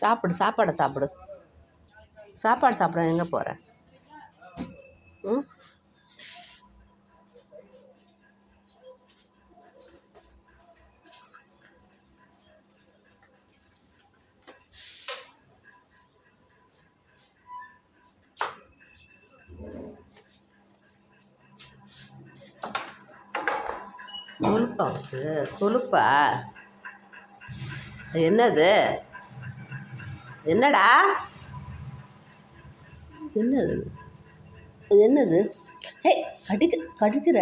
சாப்பாடை சாப்பிடு. சாப்பாடு சாப்பிட எங்கே போகிற? ம் கொழுப்பா உனக்கு? கொழுப்பா? என்னது? என்னடா? என்னது? என்னது? ஹே, கடிக்கிற?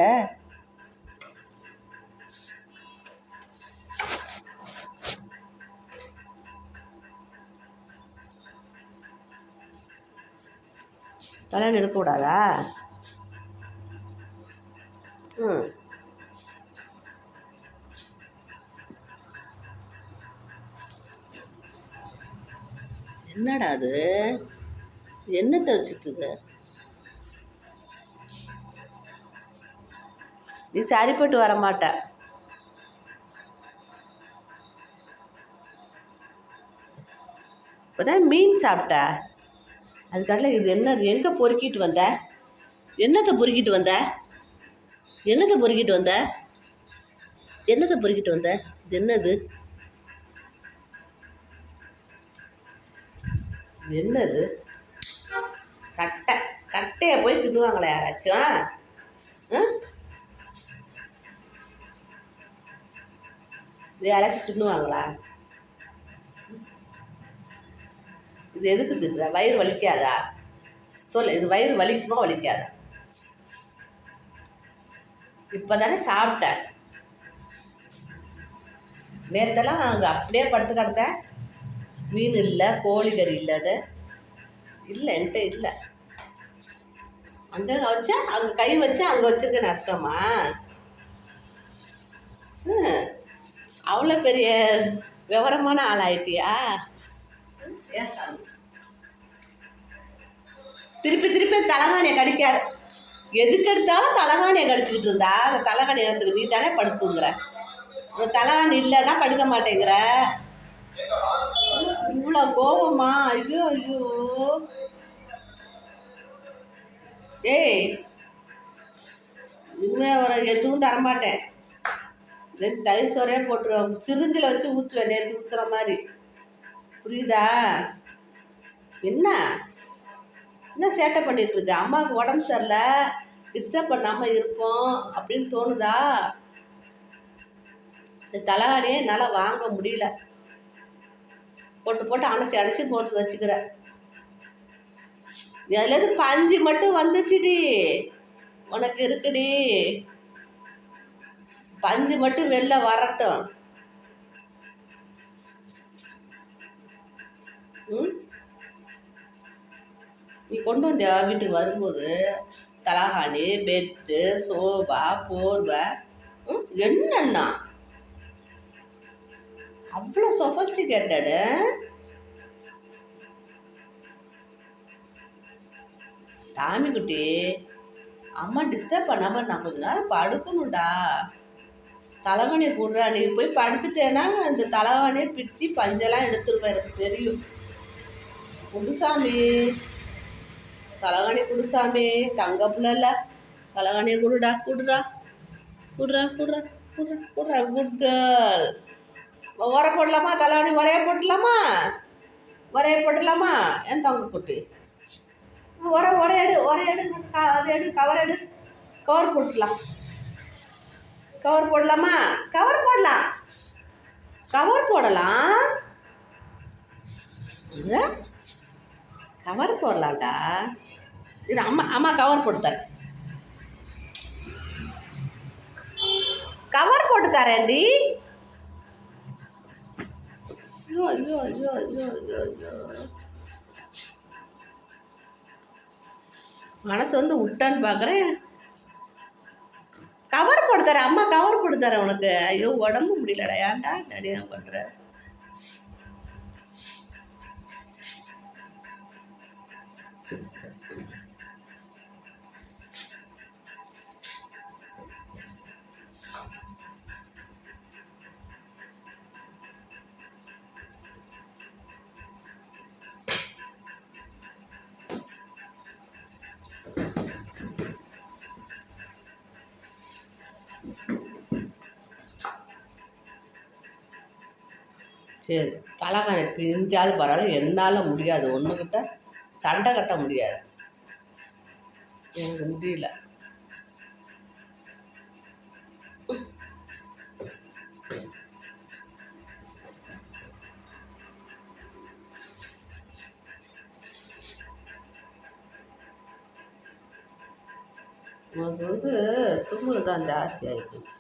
தலைவன் எடுக்கக்கூடாதா? ம் என்னடா அது? என்னத்தை வச்சுட்ருக்க? நீ சரிப்பட்டு வர மாட்ட. இப்போதான் மீன் சாப்பிட்ட. அதுக்காட்டில் இது என்னது? எங்கே பொறுக்கிட்டு வந்த? என்னத்தை பொறுக்கிட்டு வந்த? என்னத்தை பொறுக்கிட்டு வந்த? என்னத்தை பொறுக்கிட்டு வந்த? இது என்னது? என்னது? கட்டையை போய் தின்னுவாங்களா யாராச்சும்? யாராச்சும் தின்னுவாங்களா? இது எதுக்கு தின்ற? வயிறு வலிக்காதா? சொல்லு, இது வயிறு வலிக்குமா வலிக்காதா? இப்போதானே சாப்பிட்ட. நேற்றெல்லாம் அங்கே அப்படியே படுத்து கிடந்த. மீன் இல்லை, கோழிக்கறி இல்லைன்னு. இல்லை, என்கிட்ட இல்லை. அங்கே வச்சா அங்கே கை வச்சா அங்கே வச்சிருக்கேன்னு அர்த்தமா? அவ்வளோ பெரிய விவரமான ஆள் ஆயிட்டியா? திருப்பி திருப்பி தலைகாணியை கடிக்காத. எதுக்கு எடுத்தாலும் தலைகாணியை கடிச்சிக்கிட்டு இருந்தா அந்த தலைகாணி இடத்துக்கு நீ தானே படுத்துங்கிற. அந்த தலைகாணி இல்லைன்னா படுக்க மாட்டேங்கிற. இவ்வளோ கோபமா? ஐயோ ஐயோ. ஏய், இனிமே ஒரு எதுவும் தரமாட்டேன். தயிர் சோறே போட்டுருவேன். சிரிஞ்சில் வச்சு ஊற்றுவேன், நேற்று ஊற்றுற மாதிரி. புரியுதா? என்ன சேட்டை பண்ணிட்டு இருக்க? அம்மாவுக்கு உடம்பு சரியில்லை, டிஸ்டர்ப் பண்ணாமல் இருப்போம் அப்படின்னு தோணுதா? இந்த தலைகாணியே என்னால் வாங்க முடியல. போட்டு அணைச்சி போட்டு வச்சுக்கிற. அதுலேருந்து பஞ்சு மட்டும் வந்துச்சுடி, உனக்கு இருக்குடி. பஞ்சு மட்டும் வெளில வரட்டும். நீ கொண்டு வந்தியா வீட்டுக்கு வரும்போது? தலகாணி, பெட்டு, சோபா, போர்வை, என்னன்னா அவ்வளோ சொஃபஸ்டிகேட்டடு. டாமி குட்டி, அம்மா டிஸ்டர்ப் பண்ணாமல் நான் கொஞ்ச நேரம் படுக்கணும்டா. தலைகாணியை போடுறா. நீ போய் படுத்துட்டேன்னா இந்த தலைகாணியை பிச்சு பஞ்செல்லாம் எடுத்துருவேன், எனக்கு தெரியும். குடுசாமி, தலைகாணி குடுசாமி, தங்க பிள்ளைல தலைகாணியை குடுடா. குடுறா. Good girl. உரை போடலாமா? தலைகாணி உரைய போட்டுடலாமா? என் தங்க குட்டி, உரை எடு. அது எடு, கவர் எடு. கவர் போட்டுடலாம். கவர் போடலாமா? கவர் போடலாம். இல்லை, கவர் போடலாம்டா. இது அம்மா கவர் போட்டு தரேன். கவர் போட்டு தரேன்டி. ஐயோ. மனசு வந்து விட்டான்னு பார்க்குறேன். கவர் போட்டு தரேன். அம்மா கவர் போட்டு தரேன் உனக்கு. ஐயோ, உடம்பு முடியலடா. ஏன்டா நிறையா பண்ணுற? சரி, தலைகாணி பிரிஞ்சாலும் பரவாயில்ல, என்னால் முடியாது. ஒன்றுக்கிட்ட சண்டை கட்ட முடியாது. எனக்கு முடியல. உனக்கு தும்முறு தான் ஜாஸ்தி ஆகிப்போச்சு.